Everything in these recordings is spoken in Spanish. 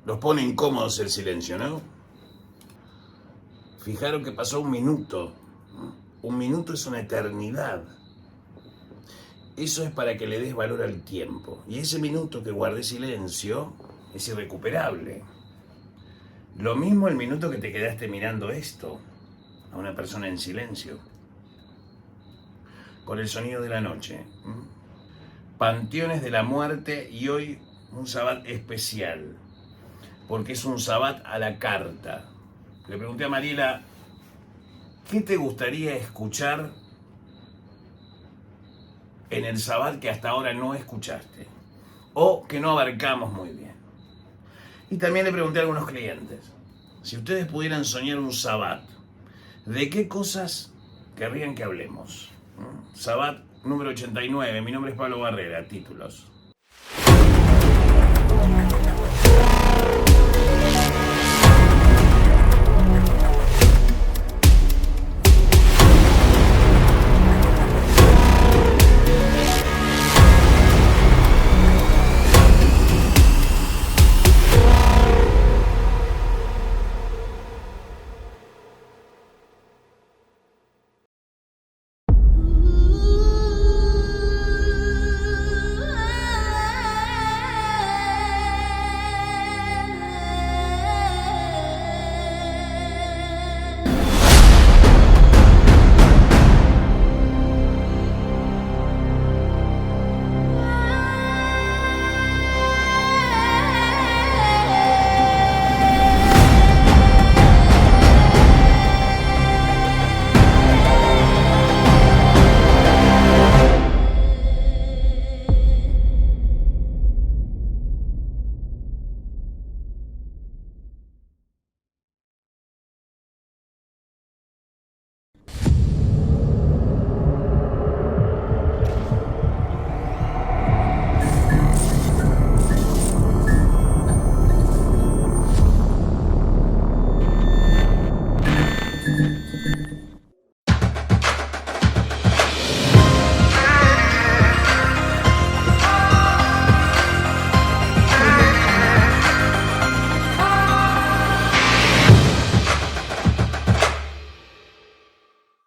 Los pone incómodos el silencio, ¿no? Fijaron que pasó un minuto. Un minuto es una eternidad. Eso es para que le des valor al tiempo. Y ese minuto que guardé silencio es irrecuperable. Lo mismo el minuto que te quedaste mirando esto, a una persona en silencio, con el sonido de la noche. Panteones de la muerte y hoy un sabbat especial, porque es un sabbat a la carta. Le pregunté a Mariela, ¿qué te gustaría escuchar en el sabbat que hasta ahora no escuchaste? O que no abarcamos muy bien. Y también le pregunté a algunos clientes, si ustedes pudieran soñar un sabbat, ¿de qué cosas querrían que hablemos? Sabbat número 89, mi nombre es Pablo Barrera, títulos.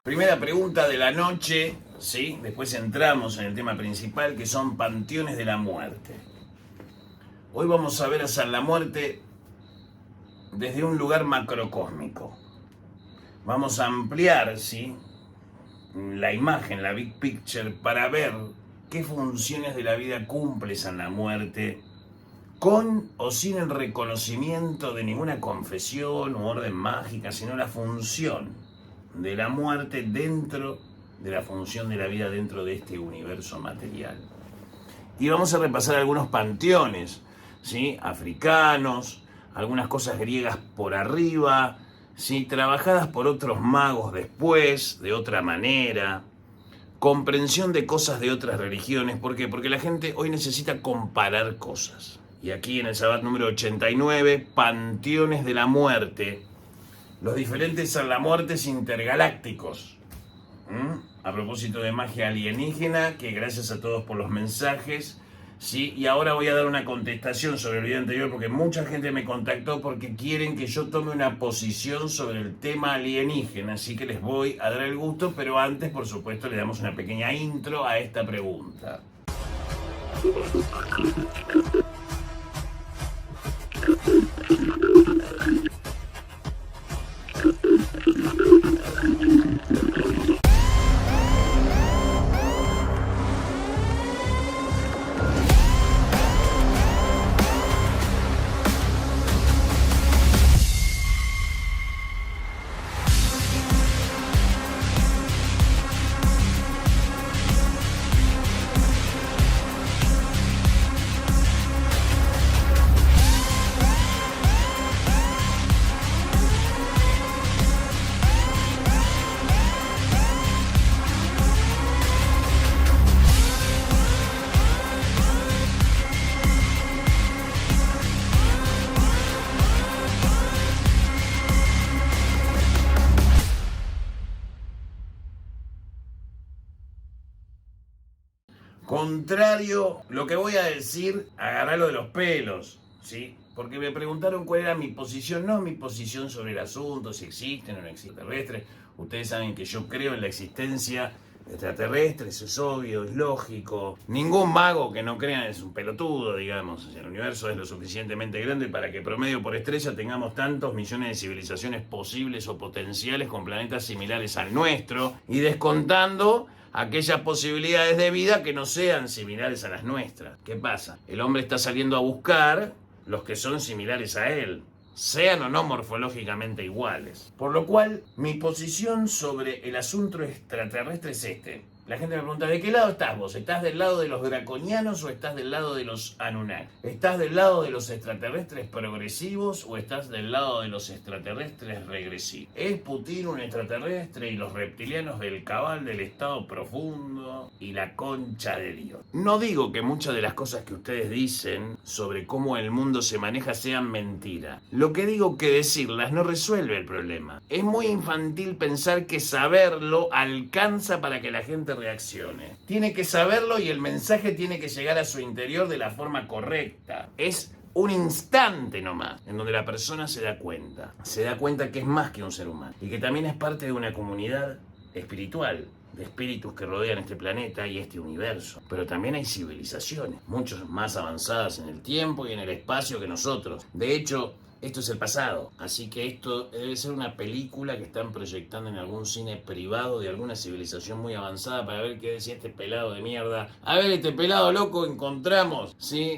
Primera pregunta de la noche, ¿sí? Después entramos en el tema principal, que son panteones de la muerte. Hoy vamos a ver a San la Muerte desde un lugar macrocósmico. Vamos a ampliar, ¿sí?, la imagen, la big picture, para ver qué funciones de la vida cumple San la Muerte, con o sin el reconocimiento de ninguna confesión u orden mágica, sino la función de la muerte dentro de la función de la vida dentro de este universo material. Y vamos a repasar algunos panteones, ¿sí?, africanos, algunas cosas griegas por arriba, ¿sí?, trabajadas por otros magos después, de otra manera, comprensión de cosas de otras religiones. ¿Por qué? Porque la gente hoy necesita comparar cosas. Y aquí en el Sabbat número 89, panteones de la muerte, los diferentes San la Muertes intergalácticos. A propósito de magia alienígena, que gracias a todos por los mensajes, ¿sí? Y ahora voy a dar una contestación sobre el video anterior, porque mucha gente me contactó porque quieren que yo tome una posición sobre el tema alienígena, así que les voy a dar el gusto, pero antes, por supuesto, le damos una pequeña intro a esta pregunta. Contrario, lo que voy a decir, agarralo de los pelos, ¿sí? Porque me preguntaron cuál era mi posición, no mi posición sobre el asunto, si existen o no existen extraterrestres. Ustedes saben que yo creo en la existencia de extraterrestres, es obvio, es lógico. Ningún mago que no crea es un pelotudo, digamos. El universo es lo suficientemente grande para que promedio por estrella tengamos tantos millones de civilizaciones posibles o potenciales con planetas similares al nuestro, y descontando aquellas posibilidades de vida que no sean similares a las nuestras. ¿Qué pasa? El hombre está saliendo a buscar los que son similares a él, sean o no morfológicamente iguales. Por lo cual, mi posición sobre el asunto extraterrestre es este. La gente me pregunta, ¿de qué lado estás vos? ¿Estás del lado de los draconianos o estás del lado de los Anunnaki? ¿Estás del lado de los extraterrestres progresivos o estás del lado de los extraterrestres regresivos? ¿Es Putin un extraterrestre y los reptilianos del cabal del estado profundo y la concha de Dios? No digo que muchas de las cosas que ustedes dicen sobre cómo el mundo se maneja sean mentira. Lo que digo que decirlas no resuelve el problema. Es muy infantil pensar que saberlo alcanza para que la gente reaccione. Tiene que saberlo y el mensaje tiene que llegar a su interior de la forma correcta. Es un instante nomás en donde la persona se da cuenta que es más que un ser humano y que también es parte de una comunidad espiritual, de espíritus que rodean este planeta y este universo. Pero también hay civilizaciones, mucho más avanzadas en el tiempo y en el espacio que nosotros. De hecho, esto es el pasado, así que esto debe ser una película que están proyectando en algún cine privado de alguna civilización muy avanzada para ver qué decía este pelado de mierda. A ver, este pelado loco, encontramos, ¿sí?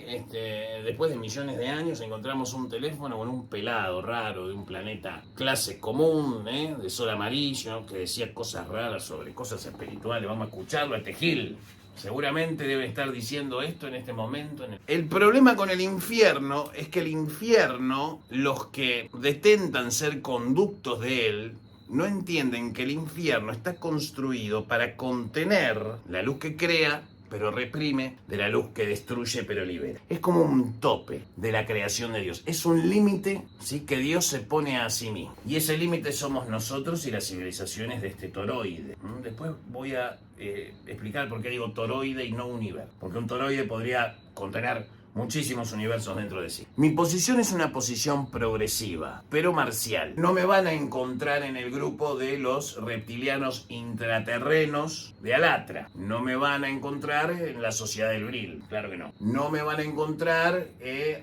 Después de millones de años encontramos un teléfono con un pelado raro de un planeta clase común, de sol amarillo, que decía cosas raras sobre cosas espirituales. Vamos a escucharlo a este Gil. Seguramente debe estar diciendo esto en este momento. El problema con el infierno es que el infierno, los que detentan ser conductos de él, no entienden que el infierno está construido para contener la luz que crea, pero reprime, de la luz que destruye pero libera. Es como un tope de la creación de Dios. Es un límite, ¿sí?, que Dios se pone a sí mismo. Y ese límite somos nosotros y las civilizaciones de este toroide. Después voy a explicar por qué digo toroide y no universo. Porque un toroide podría contener muchísimos universos dentro de sí. Mi posición es una posición progresiva, pero marcial. No me van a encontrar en el grupo de los reptilianos intraterrenos de Alatra. No me van a encontrar en la Sociedad del Bril, claro que no. No me van a encontrar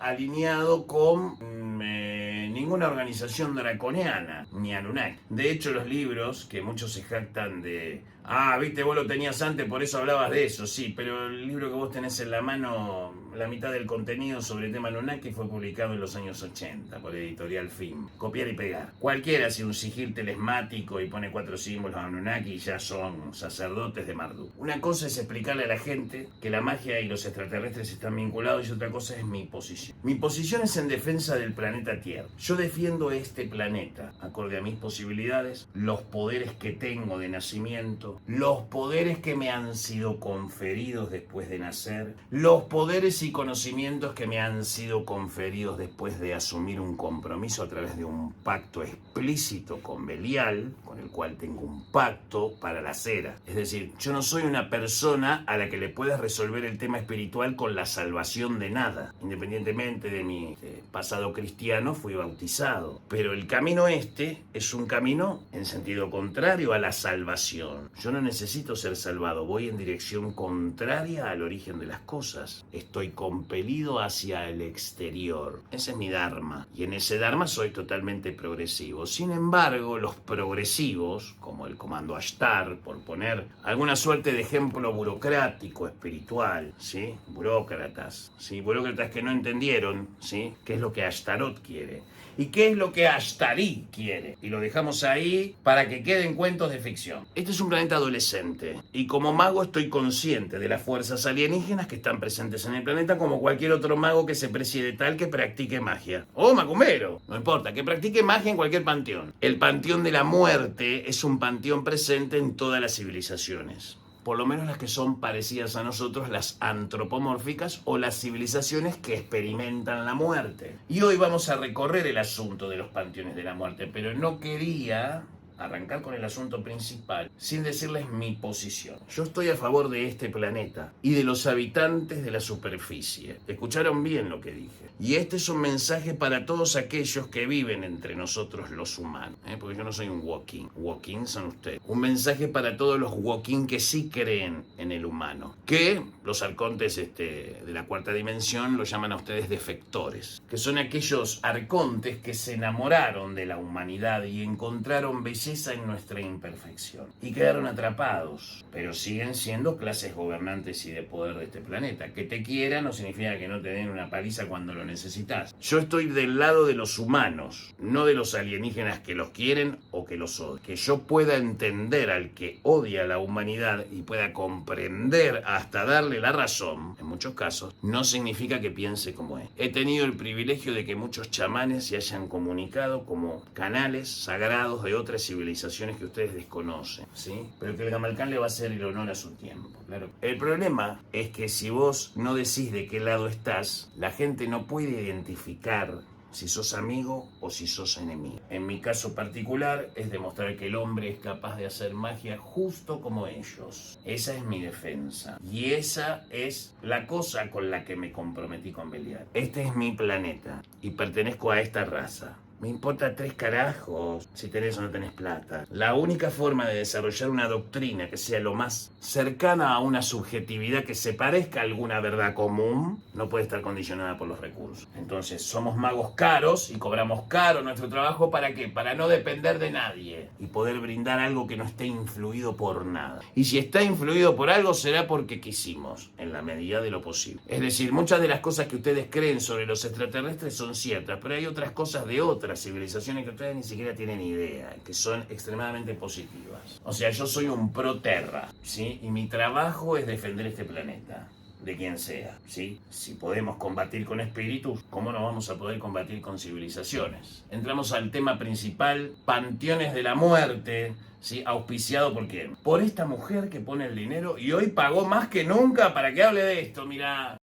alineado con ninguna organización draconiana, ni Anunnaki. De hecho, los libros, que muchos se jactan de... Ah, viste, vos lo tenías antes, por eso hablabas de eso, sí, pero el libro que vos tenés en la mano, la mitad del contenido sobre el tema Anunnaki fue publicado en los años 80 por Editorial Film. Copiar y pegar. Cualquiera hace un sigil telesmático y pone 4 símbolos a Anunnaki y ya son sacerdotes de Marduk. Una cosa es explicarle a la gente que la magia y los extraterrestres están vinculados y otra cosa es mi posición. Mi posición es en defensa del planeta Tierra. Yo defiendo este planeta, acorde a mis posibilidades, los poderes que tengo de nacimiento, los poderes que me han sido conferidos después de nacer, los poderes y conocimientos que me han sido conferidos después de asumir un compromiso a través de un pacto explícito con Belial, con el cual tengo un pacto para la cera. Es decir, yo no soy una persona a la que le puedas resolver el tema espiritual con la salvación de nada. Independientemente de mi pasado cristiano, fui bautizado. Pero el camino es un camino en sentido contrario a la salvación. Yo no necesito ser salvado, voy en dirección contraria al origen de las cosas. Estoy compelido hacia el exterior. Ese es mi dharma. Y en ese dharma soy totalmente progresivo. Sin embargo, los progresivos, como el comando Ashtar, por poner alguna suerte de ejemplo burocrático, espiritual, ¿sí? Burócratas, ¿sí? Burócratas que no entendieron, ¿sí?, qué es lo que Ashtarot quiere. ¿Y qué es lo que Ashtarí quiere? Y lo dejamos ahí para que queden cuentos de ficción. Este es un planeta adolescente. Y como mago estoy consciente de las fuerzas alienígenas que están presentes en el planeta, como cualquier otro mago que se precie de tal que practique magia. O macumbero, no importa, que practique magia en cualquier panteón. El panteón de la muerte es un panteón presente en todas las civilizaciones. Por lo menos las que son parecidas a nosotros, las antropomórficas o las civilizaciones que experimentan la muerte. Y hoy vamos a recorrer el asunto de los panteones de la muerte, pero no quería arrancar con el asunto principal sin decirles mi posición. Yo estoy a favor de este planeta y de los habitantes de la superficie. Escucharon bien lo que dije. Y este es un mensaje para todos aquellos que viven entre nosotros los humanos, porque yo no soy un walking. Walking son ustedes. Un mensaje para todos los walking que sí creen en el humano, que los arcontes de la cuarta dimensión lo llaman a ustedes defectores, que son aquellos arcontes que se enamoraron de la humanidad y encontraron belleza en nuestra imperfección y quedaron atrapados, pero siguen siendo clases gobernantes y de poder de este planeta. Que te quieran no significa que no te den una paliza cuando lo necesitas. Yo estoy del lado de los humanos, no de los alienígenas que los quieren o que los odian. Que yo pueda entender al que odia a la humanidad y pueda comprender hasta darle la razón, en muchos casos, no significa que piense como él. He tenido el privilegio de que muchos chamanes se hayan comunicado como canales sagrados de otras civilizaciones que ustedes desconocen, ¿sí? Pero que el Gamalcán le va a hacer el honor a su tiempo, claro. El problema es que si vos no decís de qué lado estás, la gente no puede identificar si sos amigo o si sos enemigo. En mi caso particular es demostrar que el hombre es capaz de hacer magia justo como ellos. Esa es mi defensa. Y esa es la cosa con la que me comprometí con Belial. Este es mi planeta y pertenezco a esta raza. Me importa 3 carajos si tenés o no tenés plata. La única forma de desarrollar una doctrina que sea lo más cercana a una subjetividad que se parezca a alguna verdad común no puede estar condicionada por los recursos. Entonces somos magos caros y cobramos caro nuestro trabajo. ¿Para qué? Para no depender de nadie y poder brindar algo que no esté influido por nada. Y si está influido por algo será porque quisimos, en la medida de lo posible. Es decir, muchas de las cosas que ustedes creen sobre los extraterrestres son ciertas, pero hay otras cosas de otras civilizaciones que ustedes ni siquiera tienen idea, que son extremadamente positivas. O sea, yo soy un pro terra, ¿sí? Y mi trabajo es defender este planeta, de quien sea, ¿sí? Si podemos combatir con espíritus, ¿cómo no vamos a poder combatir con civilizaciones? Entramos al tema principal, panteones de la muerte, ¿sí? ¿Auspiciado por quién? Por esta mujer que pone el dinero y hoy pagó más que nunca para que hable de esto, mirá.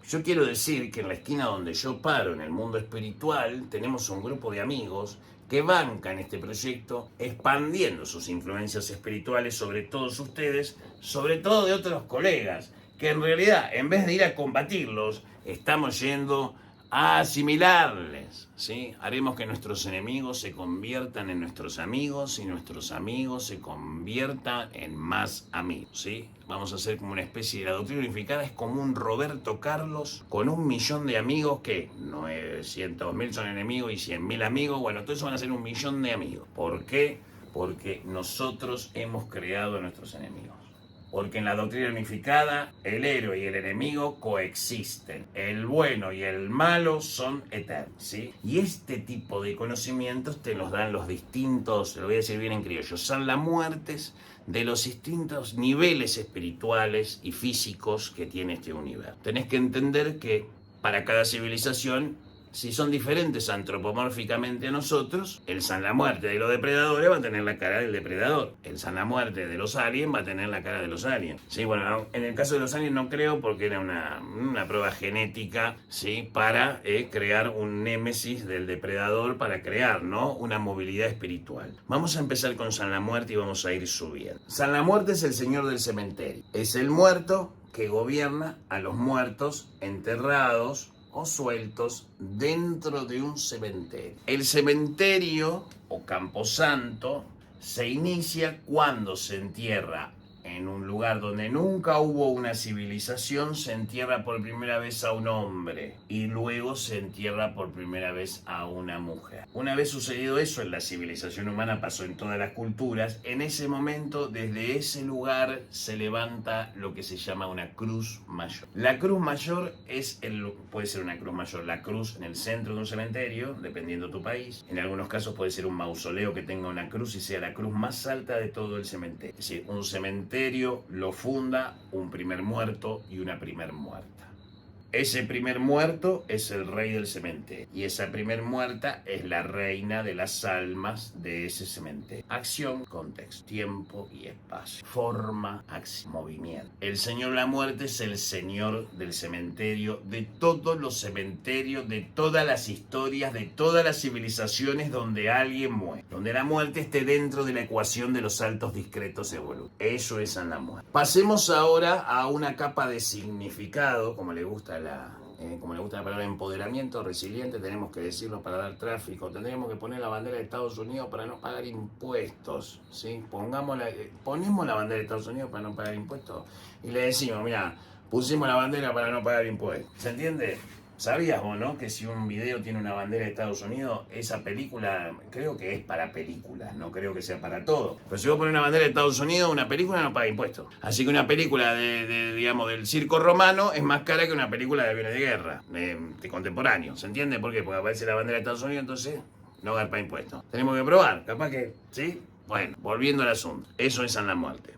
Yo quiero decir que en la esquina donde yo paro, en el mundo espiritual, tenemos un grupo de amigos que bancan este proyecto, expandiendo sus influencias espirituales sobre todos ustedes, sobre todo de otros colegas, que en realidad, en vez de ir a combatirlos, estamos yendo a asimilarles, ¿sí? Haremos que nuestros enemigos se conviertan en nuestros amigos y nuestros amigos se conviertan en más amigos, ¿sí? Vamos a hacer como una especie de la doctrina unificada, es como un Roberto Carlos con 1 millón de amigos que 900.000 son enemigos y 100.000 amigos. Bueno, todos eso van a ser 1 millón de amigos. ¿Por qué? Porque nosotros hemos creado a nuestros enemigos. Porque en la doctrina unificada el héroe y el enemigo coexisten. El bueno y el malo son eternos, ¿sí? Y este tipo de conocimientos te los dan los distintos, lo voy a decir bien en criollo, son las muertes de los distintos niveles espirituales y físicos que tiene este universo. Tenés que entender que para cada civilización, si son diferentes antropomórficamente a nosotros, el San la Muerte de los depredadores va a tener la cara del depredador. El San la Muerte de los aliens va a tener la cara de los aliens. Sí, bueno, en el caso de los aliens no creo porque era una prueba genética, ¿sí? Para crear un némesis del depredador, para crear, ¿no? Una movilidad espiritual. Vamos a empezar con San la Muerte y vamos a ir subiendo. San la Muerte es el señor del cementerio. Es el muerto que gobierna a los muertos enterrados o sueltos dentro de un cementerio. El cementerio o camposanto se inicia cuando se entierra en un lugar donde nunca hubo una civilización, se entierra por primera vez a un hombre y luego se entierra por primera vez a una mujer. Una vez sucedido eso en la civilización humana, pasó en todas las culturas, en ese momento desde ese lugar se levanta lo que se llama una cruz mayor. La cruz mayor puede ser una cruz mayor, la cruz en el centro de un cementerio, dependiendo de tu país. En algunos casos puede ser un mausoleo que tenga una cruz y sea la cruz más alta de todo el cementerio. Es decir, un cementerio cementerio lo funda un primer muerto y una primer muerta. Ese primer muerto es el rey del cementerio y esa primer muerta es la reina de las almas de ese cementerio. Acción, contexto, tiempo y espacio. Forma, acción, movimiento. El señor de la muerte es el señor del cementerio, de todos los cementerios, de todas las historias, de todas las civilizaciones donde alguien muere. Donde la muerte esté dentro de la ecuación de los saltos discretos evolutivos. Eso es en la muerte. Pasemos ahora a una capa de significado, como le gusta la palabra empoderamiento, resiliente, tenemos que decirlo para dar tráfico, tendríamos que poner la bandera de Estados Unidos para no pagar impuestos, ¿sí? Ponemos la bandera de Estados Unidos para no pagar impuestos y le decimos, mira, pusimos la bandera para no pagar impuestos, ¿se entiende? ¿Sabías vos, no? Que si un video tiene una bandera de Estados Unidos, esa película, creo que es para películas, no creo que sea para todo. Pero si vos pones una bandera de Estados Unidos, una película no paga impuestos. Así que una película digamos, del circo romano es más cara que una película de aviones de guerra, de contemporáneo. ¿Se entiende? ¿Por qué? Porque aparece la bandera de Estados Unidos, entonces no garpa impuestos. Tenemos que probar, capaz que, ¿sí? Bueno, volviendo al asunto. Eso es en la muerte.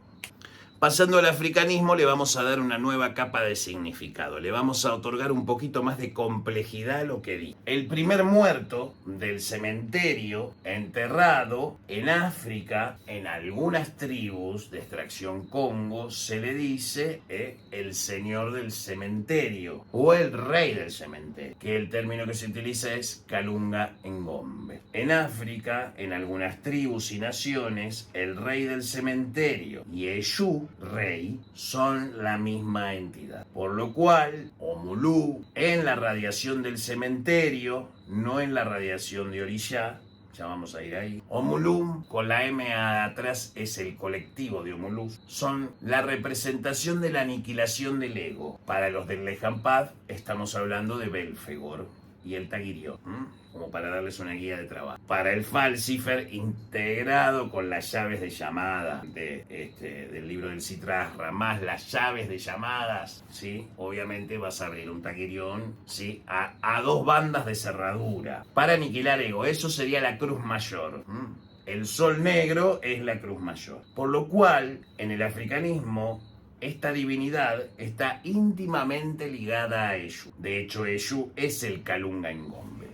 Pasando al africanismo, le vamos a dar una nueva capa de significado. Le vamos a otorgar un poquito más de complejidad a lo que di. El primer muerto del cementerio, enterrado en África, en algunas tribus de extracción Congo, se le dice el señor del cementerio o el rey del cementerio, que el término que se utiliza es Kalunga Ngombe. En África, en algunas tribus y naciones, el rey del cementerio y Eshu, rey, son la misma entidad. Por lo cual, Omulú, en la radiación del cementerio, no en la radiación de Orishá, ya vamos a ir ahí. Omulú, con la M atrás, es el colectivo de Omulú. Son la representación de la aniquilación del ego. Para los del Lejampad, estamos hablando de Belfegor y el Taguirió, como para darles una guía de trabajo. Para el Falcifer, integrado con las llaves de llamada del libro del Citrasra, más las llaves de llamadas, ¿sí? Obviamente vas a abrir un Taguirión, ¿sí? a dos bandas de cerradura. Para aniquilar ego, eso sería la cruz mayor. El sol negro es la cruz mayor. Por lo cual, en el africanismo, esta divinidad está íntimamente ligada a Eshu. De hecho, Eshu es el Kalunga Ngombe.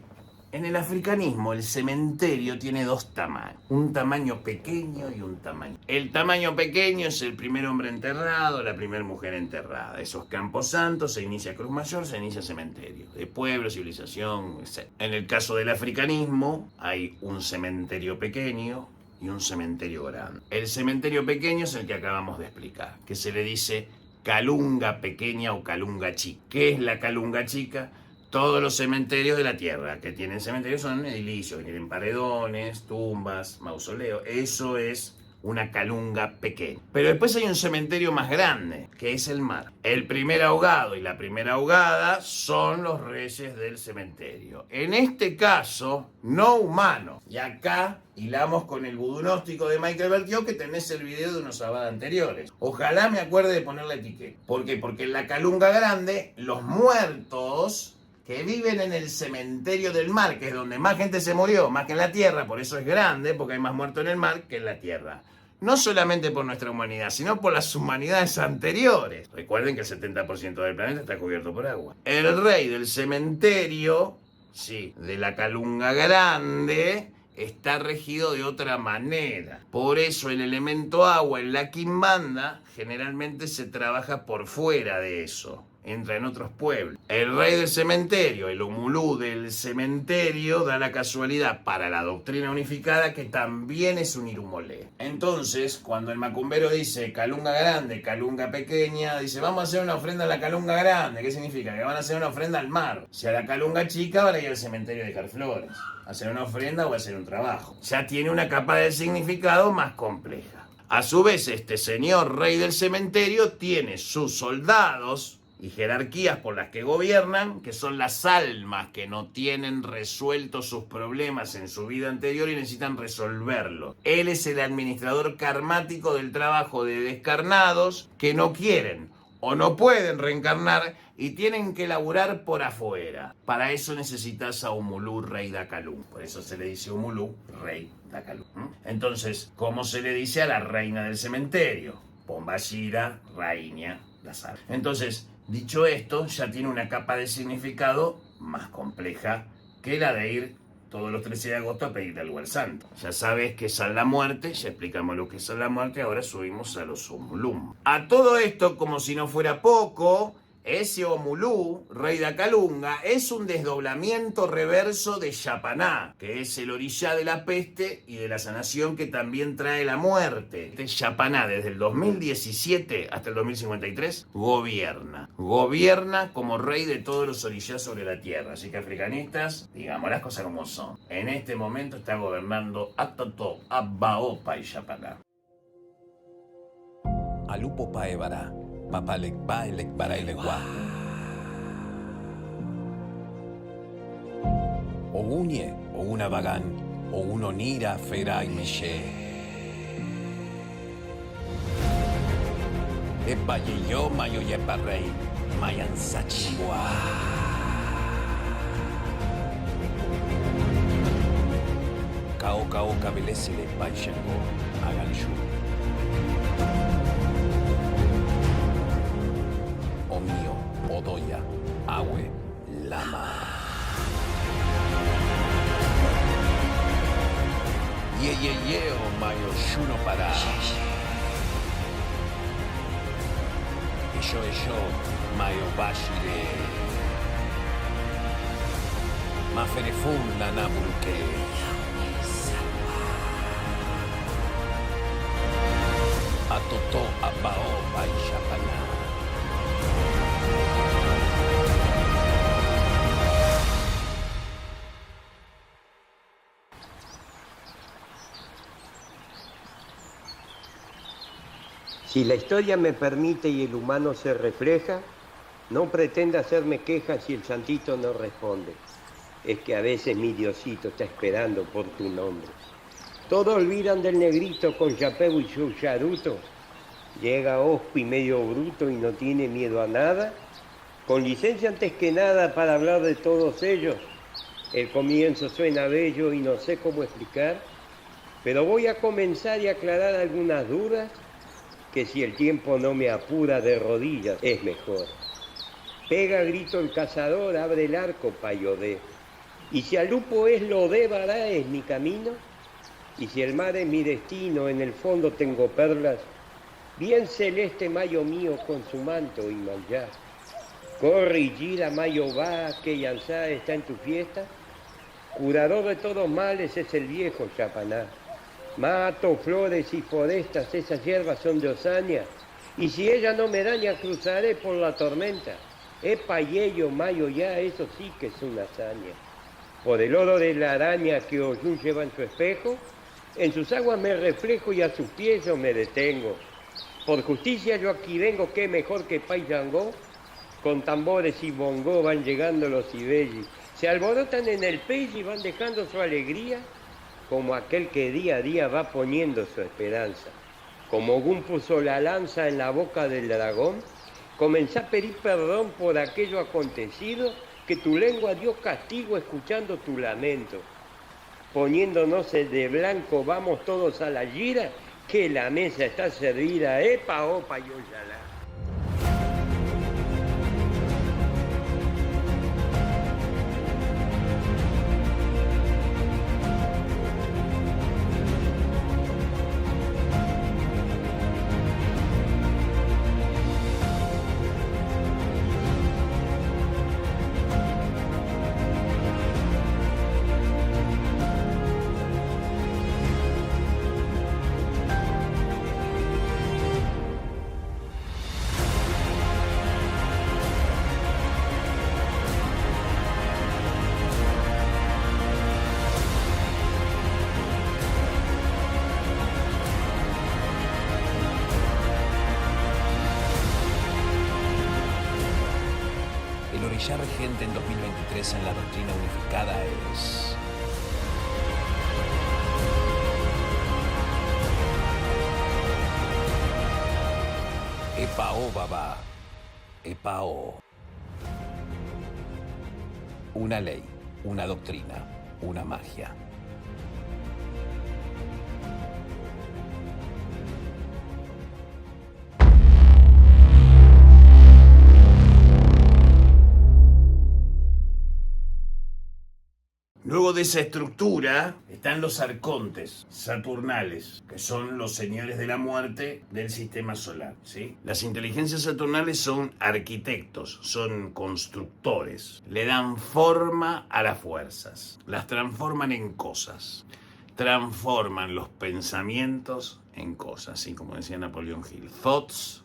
En el africanismo, el cementerio tiene dos tamaños. Un tamaño pequeño y un tamaño. El tamaño pequeño es el primer hombre enterrado, la primera mujer enterrada. Esos campos santos, se inicia cruz mayor, se inicia cementerio. De pueblo, civilización, etc. En el caso del africanismo, hay un cementerio pequeño y un cementerio grande. El cementerio pequeño es el que acabamos de explicar, que se le dice Kalunga pequeña o Kalunga chica. ¿Qué es la Kalunga chica? Todos los cementerios de la tierra que tienen cementerios son edilicios, que tienen paredones, tumbas, mausoleos. Eso es una Kalunga pequeña. Pero después hay un cementerio más grande, que es el mar. El primer ahogado y la primera ahogada son los reyes del cementerio. En este caso, no humano. Y acá hilamos con el vudú gnóstico de Michael Bertiot, que tenés el video de unos abadas anteriores. Ojalá me acuerde de poner la etiqueta. ¿Por qué? Porque en la Kalunga grande, los muertos que viven en el cementerio del mar, que es donde más gente se murió, más que en la tierra, por eso es grande, porque hay más muertos en el mar que en la tierra. No solamente por nuestra humanidad, sino por las humanidades anteriores. Recuerden que el 70% del planeta está cubierto por agua. El rey del cementerio, sí, de la Kalunga grande, está regido de otra manera. Por eso el elemento agua en la Quimbanda generalmente se trabaja por fuera de eso. Entra en otros pueblos. El rey del cementerio, el Omulú del cementerio, da la casualidad para la doctrina unificada que también es un Irumolé. Entonces, cuando el macumbero dice Kalunga grande, Kalunga pequeña, dice vamos a hacer una ofrenda a la Kalunga grande. ¿Qué significa? Que van a hacer una ofrenda al mar. Si a la Kalunga chica van a ir al cementerio de Carflores. A hacer una ofrenda o a hacer un trabajo. Ya tiene una capa de significado más compleja. A su vez, este señor rey del cementerio tiene sus soldados y jerarquías por las que gobiernan, que son las almas que no tienen resueltos sus problemas en su vida anterior y necesitan resolverlo. Él es el administrador karmático del trabajo de descarnados que no quieren o no pueden reencarnar y tienen que laburar por afuera. Para eso necesitas a Omulú, rey de Kalunga. Por eso se le dice Omulú, rey de Kalunga. Entonces, ¿cómo se le dice a la reina del cementerio? Pombagira, Rainha, las aves. Entonces, dicho esto, ya tiene una capa de significado más compleja que la de ir todos los 13 de agosto a pedirle al lugar santo. Ya sabes que es San la Muerte, ya explicamos lo que es San la Muerte, ahora subimos a los Omulum. A todo esto, como si no fuera poco, ese Omulú, rey de Acalunga, es un desdoblamiento reverso de Yapaná, que es el orillá de la peste y de la sanación que también trae la muerte. Este Yapaná, desde el 2017 hasta el 2053, gobierna como rey de todos los orillás sobre la tierra. Así que, africanistas, digamos las cosas como son. En este momento está gobernando Atoto, Abaopa y Yapaná. Alupo paevara. Papalekba elekbara elegua. O unye, o una vagán, o uno nira fera y meche. Epa yo mayo yepa rey, mayan sachigua. Cao cabelesile paichengo, hagan shu. Mío, Odoya, Awe, Lama. Ye, o mayo shuno para. Yo, mayo bashire. Maferefun la nabulke. Atoto abao baishapana. Si la historia me permite y el humano se refleja, no pretenda hacerme quejas si el santito no responde. Es que a veces mi Diosito está esperando por tu nombre. Todos olvidan del negrito con chapeu y su charuto. Llega hospi medio bruto y no tiene miedo a nada. Con licencia antes que nada para hablar de todos ellos. El comienzo suena bello y no sé cómo explicar, pero voy a comenzar y aclarar algunas dudas que si el tiempo no me apura de rodillas es mejor. Pega grito el cazador, abre el arco payodé. Y si Alupo es lo de Bará es mi camino, y si el mar es mi destino, en el fondo tengo perlas, bien celeste mayo mío con su manto y mayá. Corre y gira mayo va, que Yansá está en tu fiesta. Curador de todos males es el viejo Yapaná. Mato, flores y forestas, esas hierbas son de Osaña, y si ella no me daña, cruzaré por la tormenta. Epa, yello, mayo ya, eso sí que es una hazaña. Por el oro de la araña que Oyún lleva en su espejo, en sus aguas me reflejo y a sus pies yo me detengo. Por justicia yo aquí vengo, que mejor que Paisangó, con tambores y bongó van llegando los ibellis, se alborotan en el pez y van dejando su alegría, como aquel que día a día va poniendo su esperanza. Como Ogún puso la lanza en la boca del dragón, comenzá a pedir perdón por aquello acontecido, que tu lengua dio castigo escuchando tu lamento. Poniéndonos de blanco, vamos todos a la gira, que la mesa está servida, epa, opa y oyalá. Ya regente en 2023 en la doctrina unificada es... Epao Baba, Epao. Una ley, una doctrina, una magia. luego de esa estructura están los arcontes saturnales, que son los señores de la muerte del sistema solar, ¿sí? Las inteligencias saturnales son arquitectos, son constructores, le dan forma a las fuerzas, las transforman en cosas, transforman los pensamientos en cosas, así como decía Napoleón Hill. Thoughts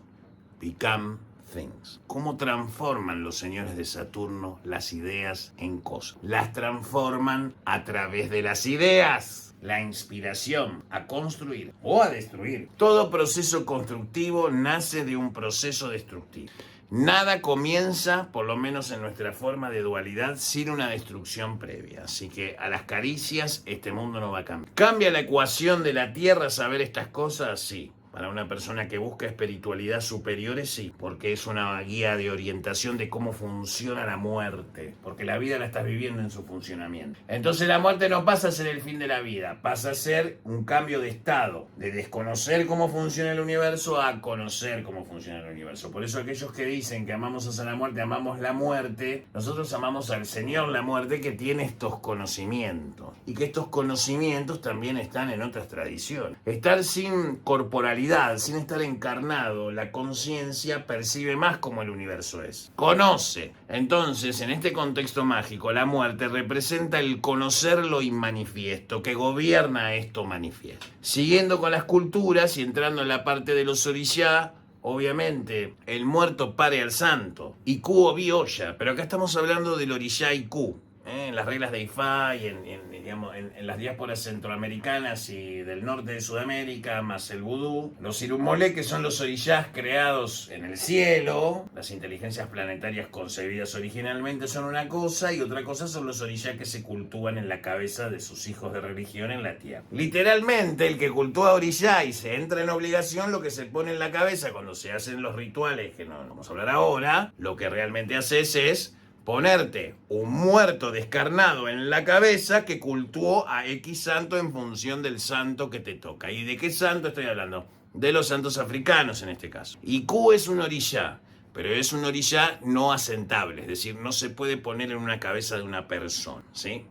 become things. ¿Cómo transforman los señores de Saturno las ideas en cosas? Las transforman a través de las ideas. La inspiración a construir o a destruir. Todo proceso constructivo nace de un proceso destructivo. Nada comienza, por lo menos en nuestra forma de dualidad, sin una destrucción previa. Así que a las caricias este mundo no va a cambiar. ¿Cambia la ecuación de la Tierra saber estas cosas? Sí. Para una persona que busca espiritualidad superiores, sí, porque es una guía de orientación de cómo funciona la muerte, porque la vida la estás viviendo en su funcionamiento. Entonces la muerte no pasa a ser el fin de la vida, pasa a ser un cambio de estado, de desconocer cómo funciona el universo a conocer cómo funciona el universo. Por eso aquellos que dicen que amamos a la muerte, amamos la muerte, nosotros amamos al Señor la muerte que tiene estos conocimientos, y que estos conocimientos también están en otras tradiciones. Estar sin corporalidad, sin estar encarnado, la conciencia percibe más como el universo es. Conoce. Entonces, en este contexto mágico, la muerte representa el conocer lo inmanifiesto, que gobierna esto manifiesto. Siguiendo con las culturas y entrando en la parte de los orishá, obviamente, el muerto pare al santo. Iku o Bioya, pero acá estamos hablando del orishá Iku. En las reglas de Ifá y en las diásporas centroamericanas y del norte de Sudamérica, más el vudú. Los irumolé, que son los orishás creados en el cielo, las inteligencias planetarias concebidas originalmente son una cosa, y otra cosa son los orishás que se cultúan en la cabeza de sus hijos de religión en la tierra. Literalmente, el que cultúa orishá y se entra en obligación, lo que se pone en la cabeza cuando se hacen los rituales, que no vamos a hablar ahora, lo que realmente haces es ponerte un muerto descarnado en la cabeza que cultuó a X santo en función del santo que te toca. ¿Y de qué santo estoy hablando? De los santos africanos en este caso. Iku es un orishá, pero es un orishá no asentable, es decir, no se puede poner en una cabeza de una persona, ¿sí?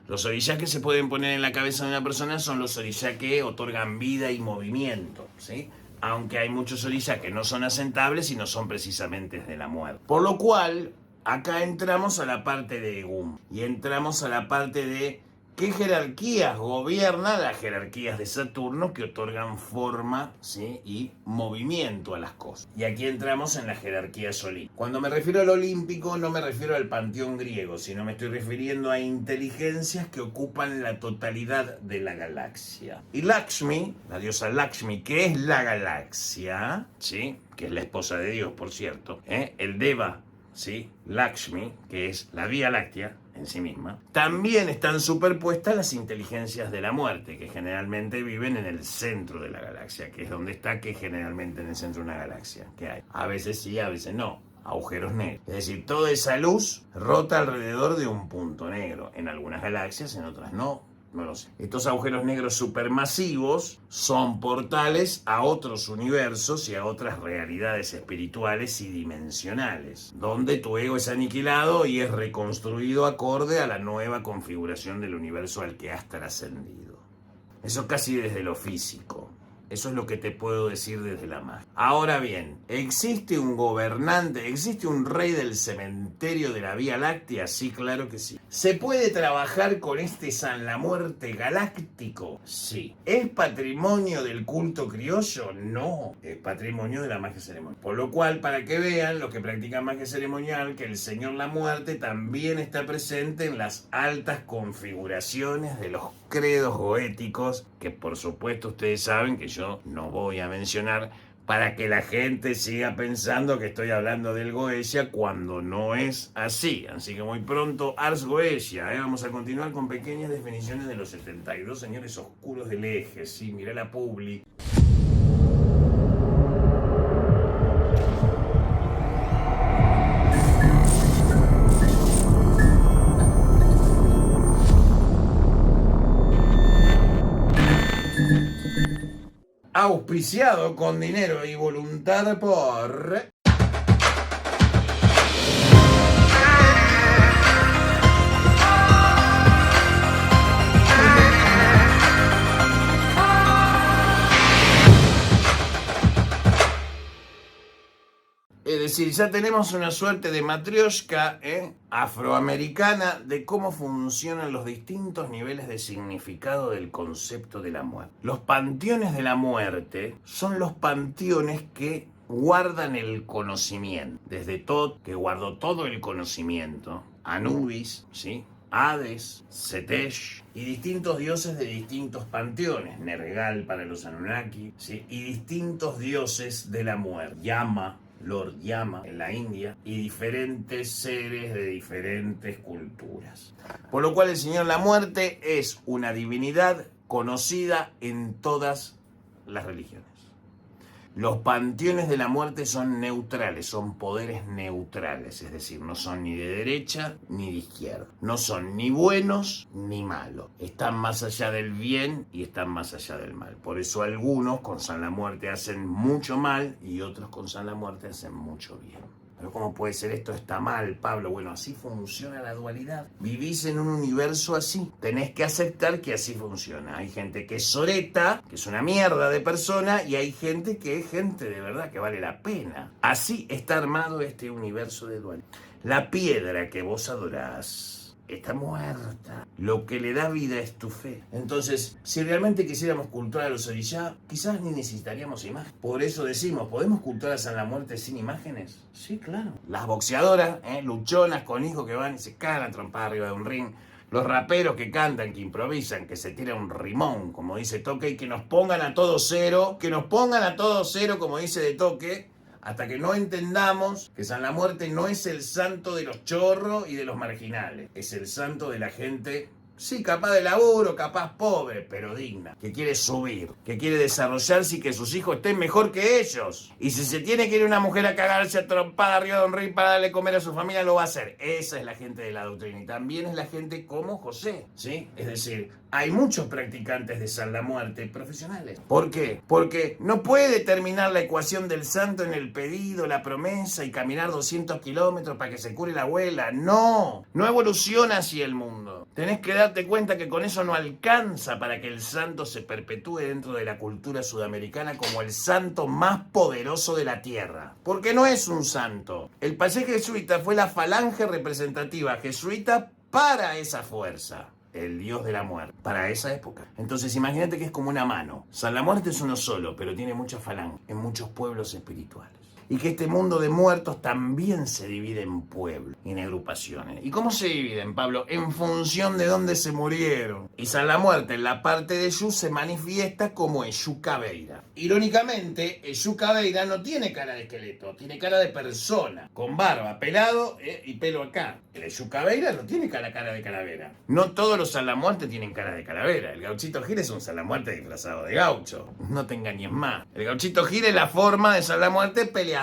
Los orishás que se pueden poner en la cabeza de una persona son los orishás que otorgan vida y movimiento, ¿sí? Aunque hay muchos orishás que no son asentables y no son precisamente de la muerte. Por lo cual, acá entramos a la parte de Egum y entramos a la parte de qué jerarquías gobiernan las jerarquías de Saturno que otorgan forma, ¿sí? Y movimiento a las cosas. Y aquí entramos en la jerarquía solín. Cuando me refiero al olímpico no me refiero al panteón griego, sino me estoy refiriendo a inteligencias que ocupan la totalidad de la galaxia. Y Lakshmi, la diosa Lakshmi, que es la galaxia, ¿sí? Que es la esposa de Dios, por cierto, el Deva, ¿sí? Lakshmi, que es la Vía Láctea en sí misma, también están superpuestas las inteligencias de la muerte, que generalmente viven en el centro de la galaxia, que es donde está, que generalmente en el centro de una galaxia, que hay. A veces sí, a veces no. Agujeros negros. Es decir, toda esa luz rota alrededor de un punto negro. En algunas galaxias, en otras no. No lo sé. Estos agujeros negros supermasivos son portales a otros universos y a otras realidades espirituales y dimensionales, donde tu ego es aniquilado y es reconstruido acorde a la nueva configuración del universo al que has trascendido. Eso casi desde lo físico. Eso es lo que te puedo decir desde la magia. Ahora bien, ¿existe un gobernante, existe un rey del cementerio de la Vía Láctea? Sí, claro que sí. ¿Se puede trabajar con este San la Muerte galáctico? Sí. ¿Es patrimonio del culto criollo? No. Es patrimonio de la magia ceremonial. Por lo cual, para que vean los que practican magia ceremonial, que el Señor la Muerte también está presente en las altas configuraciones de los credos goéticos, que por supuesto ustedes saben que yo no voy a mencionar para que la gente siga pensando que estoy hablando del Goetia cuando no es así. Así que muy pronto Ars Goetia, vamos a continuar con pequeñas definiciones de los 72 señores oscuros del eje. Sí, mirá la publi. Auspiciado con dinero y voluntad por... decir, ya tenemos una suerte de matrioshka afroamericana de cómo funcionan los distintos niveles de significado del concepto de la muerte. Los panteones de la muerte son los panteones que guardan el conocimiento. Desde Tot, que guardó todo el conocimiento, Anubis, ¿sí? Hades, Setesh y distintos dioses de distintos panteones, Nergal para los Anunnaki, ¿sí? Y distintos dioses de la muerte, Yama, Lord Yama en la India, y diferentes seres de diferentes culturas. Por lo cual el Señor la Muerte es una divinidad conocida en todas las religiones. Los panteones de la muerte son neutrales, son poderes neutrales, es decir, no son ni de derecha ni de izquierda. No son ni buenos ni malos. Están más allá del bien y están más allá del mal. Por eso algunos con San la Muerte hacen mucho mal y otros con San la Muerte hacen mucho bien. Pero ¿cómo puede ser esto? Está mal, Pablo. Bueno, así funciona la dualidad. Vivís en un universo así. Tenés que aceptar que así funciona. Hay gente que es soreta, que es una mierda de persona, y hay gente que es gente de verdad que vale la pena. Así está armado este universo de dualidad. La piedra que vos adorás está muerta. Lo que le da vida es tu fe. Entonces, si realmente quisiéramos cultuar a los orishá, quizás ni necesitaríamos imágenes. Por eso decimos, ¿podemos cultuar a San la Muerte sin imágenes? Sí, claro. Las boxeadoras, luchonas con hijos que van y se cagan a trompada arriba de un ring. Los raperos que cantan, que improvisan, que se tiran un rimón, como dice Toque, y que nos pongan a todo cero, como dice De Toque, hasta que no entendamos que San la Muerte no es el santo de los chorros y de los marginales. Es el santo de la gente, sí, capaz de laburo, capaz pobre, pero digna. Que quiere subir, que quiere desarrollarse y que sus hijos estén mejor que ellos. Y si se tiene que ir una mujer a cagarse a trompada arriba de un rey para darle comer a su familia, lo va a hacer. Esa es la gente de la doctrina. Y también es la gente como José, ¿sí? Es decir, hay muchos practicantes de San la Muerte profesionales. ¿Por qué? Porque no puede terminar la ecuación del santo en el pedido, la promesa y caminar 200 kilómetros para que se cure la abuela. No evoluciona así el mundo. Tenés que darte cuenta que con eso no alcanza para que el santo se perpetúe dentro de la cultura sudamericana como el santo más poderoso de la tierra. Porque no es un santo. El pasaje jesuita fue la falange representativa jesuita para esa fuerza. El dios de la muerte, para esa época. Entonces imagínate que es como una mano. San la Muerte es uno solo, pero tiene muchas falanges en muchos pueblos espirituales. Y que este mundo de muertos también se divide en pueblos, en agrupaciones. ¿Y cómo se dividen, Pablo? En función de dónde se murieron. Y San la Muerte, en la parte de Yu, se manifiesta como Exu Caveira. Irónicamente, Exu Caveira no tiene cara de esqueleto, tiene cara de persona, con barba, pelado y pelo acá. El Exu Caveira no tiene cara de calavera. No todos los San la Muerte tienen cara de calavera. El Gauchito Gil es un San la Muerte disfrazado de gaucho. No te engañes más. El Gauchito Gil es la forma de San la Muerte peleadora.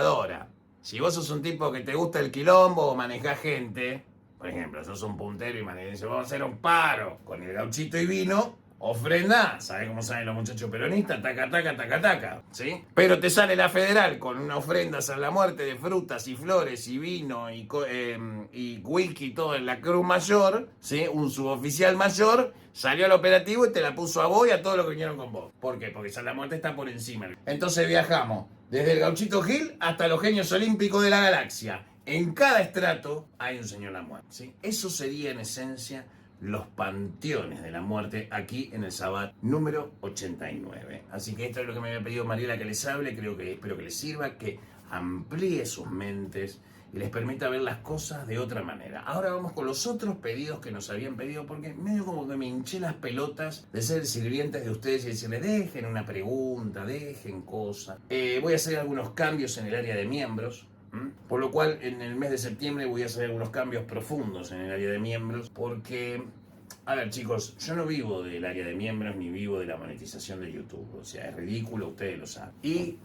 Si vos sos un tipo que te gusta el quilombo o manejás gente, por ejemplo, sos un puntero y manejás, vamos a hacer un paro con el gauchito y vino, ofrenda, ¿sabés cómo saben los muchachos peronistas? Taca, taca, taca, taca, ¿sí? Pero te sale la federal con una ofrenda a San la Muerte de frutas y flores y vino y whisky y todo en la Cruz Mayor, ¿sí? Un suboficial mayor salió al operativo y te la puso a vos y a todos los que vinieron con vos. ¿Por qué? Porque San la Muerte está por encima. Entonces viajamos desde el Gauchito Gil hasta los genios olímpicos de la galaxia. En cada estrato hay un Señor la Muerte, ¿sí? Eso sería en esencia los panteones de la muerte aquí en el Sabbat número 89. Así que esto es lo que me había pedido Mariela que les hable. Espero que les sirva, que amplíe sus mentes y les permita ver las cosas de otra manera. Ahora vamos con los otros pedidos que nos habían pedido, porque medio como que me hinché las pelotas de ser sirvientes de ustedes y decirles, dejen una pregunta, dejen cosas. Voy a hacer algunos cambios en el área de miembros. Por lo cual en el mes de septiembre voy a hacer algunos cambios profundos en el área de miembros, porque, a ver chicos, yo no vivo del área de miembros ni vivo de la monetización de YouTube, o sea, es ridículo, ustedes lo saben. Y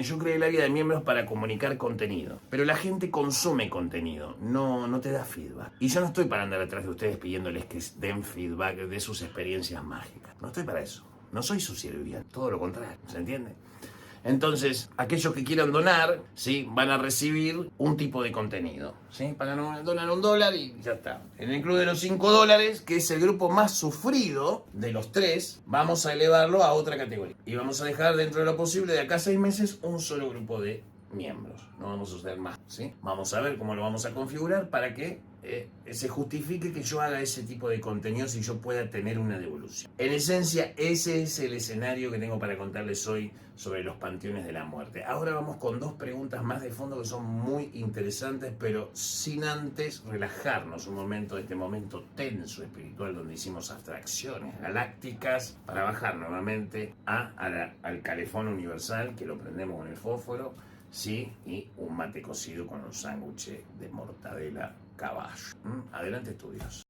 yo creé el área de miembros para comunicar contenido, pero la gente consume contenido, no te da feedback. Y yo no estoy para andar atrás de ustedes pidiéndoles que den feedback de sus experiencias mágicas, no estoy para eso, no soy su sirviente, todo lo contrario, ¿se entiende? Entonces, aquellos que quieran donar, ¿sí? Van a recibir un tipo de contenido, ¿sí? Donar $1 y ya está. En el club de los $5, que es el grupo más sufrido de los tres, vamos a elevarlo a otra categoría. Y vamos a dejar dentro de lo posible, de acá a 6 meses, un solo grupo de miembros, no vamos a usar más, ¿sí? Vamos a ver cómo lo vamos a configurar para que se justifique que yo haga ese tipo de contenidos y yo pueda tener una devolución. En esencia, ese es el escenario que tengo para contarles hoy sobre los panteones de la muerte. Ahora vamos con dos preguntas más de fondo que son muy interesantes, pero sin antes relajarnos un momento de este momento tenso espiritual donde hicimos abstracciones galácticas para bajar nuevamente al calefón universal, que lo prendemos con el fósforo, ¿sí? Y un mate cocido con un sándwich de mortadela caballo. Adelante, estudios.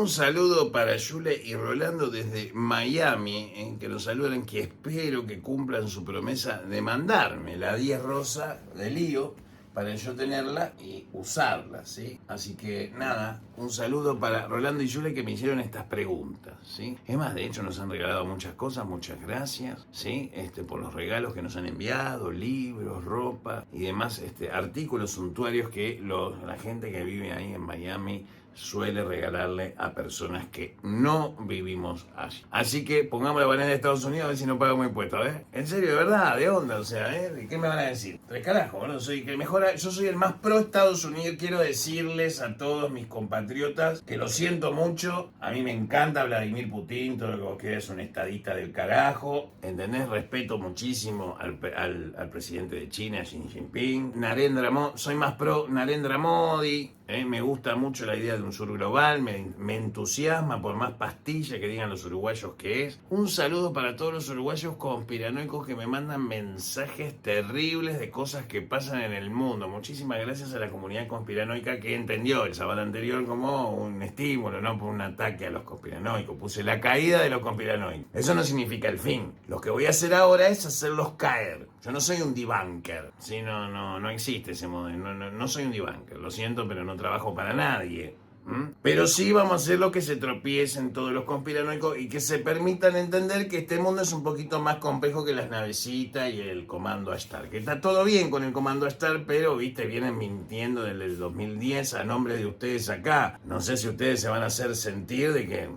Un saludo para Yule y Rolando desde Miami, que nos saludan, que espero que cumplan su promesa de mandarme la 10 rosa de Lío para yo tenerla y usarla, ¿sí? Así que nada, un saludo para Rolando y Yule que me hicieron estas preguntas, ¿sí? Es más, de hecho nos han regalado muchas cosas, muchas gracias, ¿sí? Por los regalos que nos han enviado, libros, ropa y demás artículos suntuarios que la gente que vive ahí en Miami suele regalarle a personas que no vivimos allí. Así que pongamos la banera de Estados Unidos a ver si no pagamos impuestos, ¿eh? En serio, de verdad, de onda, o sea, ¿eh? ¿Qué me van a decir? Tres carajos, ¿no? Yo soy el más pro Estados Unidos. Quiero decirles a todos mis compatriotas que lo siento mucho. A mí me encanta Vladimir Putin, todo lo que vos querés, es un estadista del carajo. ¿Entendés? Respeto muchísimo al presidente de China, Xi Jinping. Soy más pro Narendra Modi. Me gusta mucho la idea de un sur global, me entusiasma por más pastilla que digan los uruguayos que es. Un saludo para todos los uruguayos conspiranoicos que me mandan mensajes terribles de cosas que pasan en el mundo. Muchísimas gracias a la comunidad conspiranoica que entendió el sábado anterior como un estímulo, no por un ataque a los conspiranoicos. Puse la caída de los conspiranoicos. Eso no significa el fin. Lo que voy a hacer ahora es hacerlos caer. Yo no soy un debunker, ¿sí? No existe ese modelo. No soy un debunker, lo siento, pero no trabajo para nadie. Pero sí vamos a hacer lo que se tropiecen todos los conspiranoicos y que se permitan entender que este mundo es un poquito más complejo que las navecitas y el comando Ashtar. Que está todo bien con el comando Ashtar, pero viste, vienen mintiendo desde el 2010 a nombre de ustedes acá. No sé si ustedes se van a hacer sentir de que...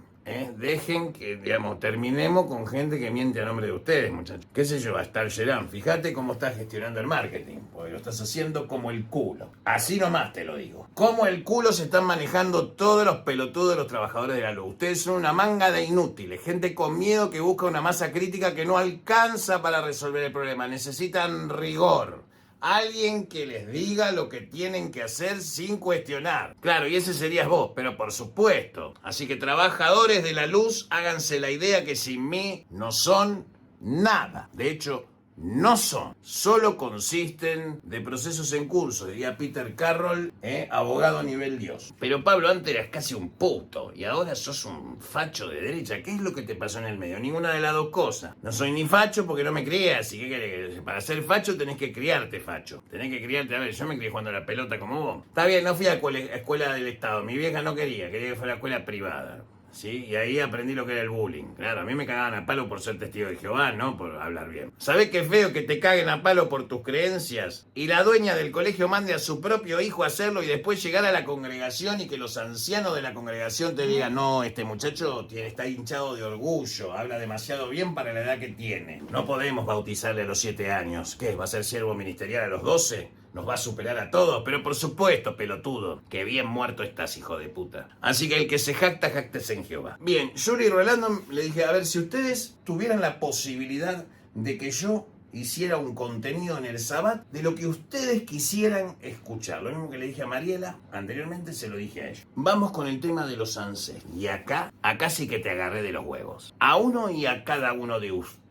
dejen que, terminemos con gente que miente a nombre de ustedes, muchachos. ¿Qué sé yo? Hasta el Gerán. Fíjate cómo estás gestionando el marketing, porque lo estás haciendo como el culo. Así nomás te lo digo. Como el culo se están manejando todos los pelotudos de los trabajadores de la luz. Ustedes son una manga de inútiles, gente con miedo que busca una masa crítica que no alcanza para resolver el problema. Necesitan rigor. Alguien que les diga lo que tienen que hacer sin cuestionar. Claro, y ese serías vos, pero por supuesto. Así que trabajadores de la luz, háganse la idea que sin mí no son nada. De hecho, no son. Solo consisten de procesos en curso, diría Peter Carroll, abogado a nivel Dios. Pero Pablo, antes eras casi un puto y ahora sos un facho de derecha. ¿Qué es lo que te pasó en el medio? Ninguna de las dos cosas. No soy ni facho porque no me crié, así que para ser facho tenés que criarte facho. Tenés que criarte, a ver, yo me crié jugando a la pelota como vos. Está bien, no fui a escuela del Estado, mi vieja no quería que fuera a escuela privada. ¿Sí? Y ahí aprendí lo que era el bullying. Claro, a mí me cagaban a palo por ser testigo de Jehová, no por hablar bien. ¿Sabés qué feo que te caguen a palo por tus creencias? Y la dueña del colegio mande a su propio hijo a hacerlo y después llegar a la congregación y que los ancianos de la congregación te digan: no, este muchacho está hinchado de orgullo, habla demasiado bien para la edad que tiene. No podemos bautizarle a los 7 años. ¿Qué? ¿Va a ser siervo ministerial a los 12? Nos va a superar a todos, pero por supuesto, pelotudo, que bien muerto estás, hijo de puta. Así que el que se jacta, jáctese en Jehová. Bien, Yuri y Rolando le dije, a ver, si ustedes tuvieran la posibilidad de que yo hiciera un contenido en el Sabbat de lo que ustedes quisieran escuchar. Lo mismo que le dije a Mariela, anteriormente se lo dije a ella. Vamos con el tema de los ancestros. Y acá sí que te agarré de los huevos. A uno y a cada uno de ustedes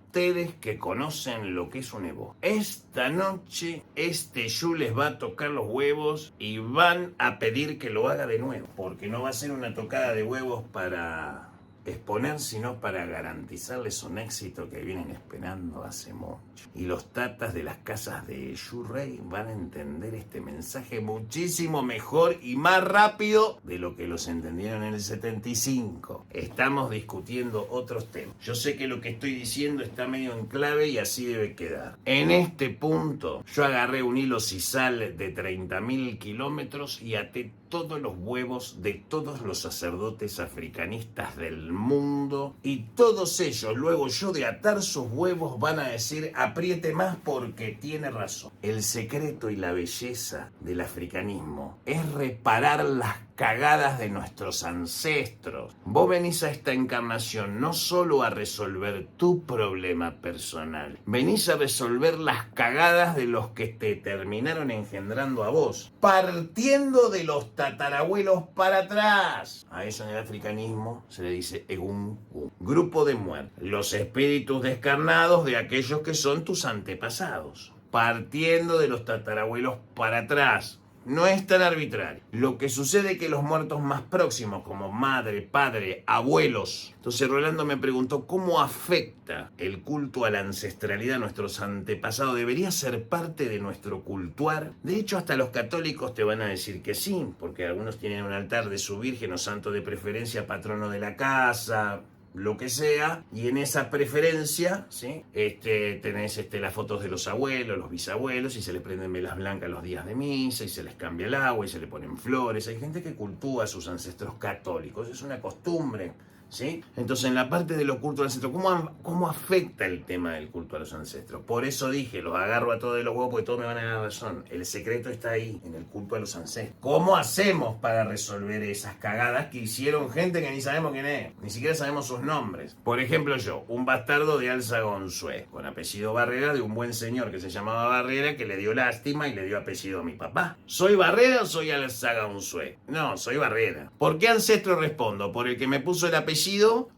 que conocen lo que es un Evo. Esta noche Yu les va a tocar los huevos y van a pedir que lo haga de nuevo, porque no va a ser una tocada de huevos para exponer, sino para garantizarles un éxito que vienen esperando hace mucho. Y los tatas de las casas de Yurrey van a entender este mensaje muchísimo mejor y más rápido de lo que los entendieron en el 75. Estamos discutiendo otros temas. Yo sé que lo que estoy diciendo está medio en clave y así debe quedar. En este punto, yo agarré un hilo sisal de 30.000 kilómetros y até todos los huevos de todos los sacerdotes africanistas del mundo, y todos ellos, luego yo de atar sus huevos, van a decir: apriete más porque tiene razón. El secreto y la belleza del africanismo es reparar las cagadas de nuestros ancestros. Vos venís a esta encarnación no solo a resolver tu problema personal, venís a resolver las cagadas de los que te terminaron engendrando a vos, partiendo de los tatarabuelos para atrás. A eso en el africanismo se le dice Egun, grupo de muertos, los espíritus descarnados de aquellos que son tus antepasados, partiendo de los tatarabuelos para atrás. no es tan arbitrario. Lo que sucede es que los muertos más próximos, como madre, padre, abuelos. Entonces Rolando me preguntó, ¿cómo afecta el culto a la ancestralidad a nuestros antepasados? ¿Debería ser parte de nuestro cultuar? De hecho, hasta los católicos te van a decir que sí, porque algunos tienen un altar de su virgen o santo de preferencia, patrono de la casa, lo que sea, y en esa preferencia, ¿sí? Tenés las fotos de los abuelos, los bisabuelos, y se les prenden velas blancas los días de misa, y se les cambia el agua, y se le ponen flores. Hay gente que cultúa a sus ancestros católicos, es una costumbre, ¿sí? Entonces, en la parte del culto al ancestro, ¿cómo afecta el tema del culto a los ancestros? Por eso dije, los agarro a todos de los huevos porque todos me van a dar razón. El secreto está ahí, en el culto a los ancestros. ¿Cómo hacemos para resolver esas cagadas que hicieron gente que ni sabemos quién es? Ni siquiera sabemos sus nombres. Por ejemplo, yo, un bastardo de Alsagonzué, con apellido Barrera, de un buen señor que se llamaba Barrera, que le dio lástima y le dio apellido a mi papá. ¿Soy Barrera o soy Alsagonzué? No, soy Barrera. ¿Por qué ancestro respondo? ¿Por el que me puso el apellido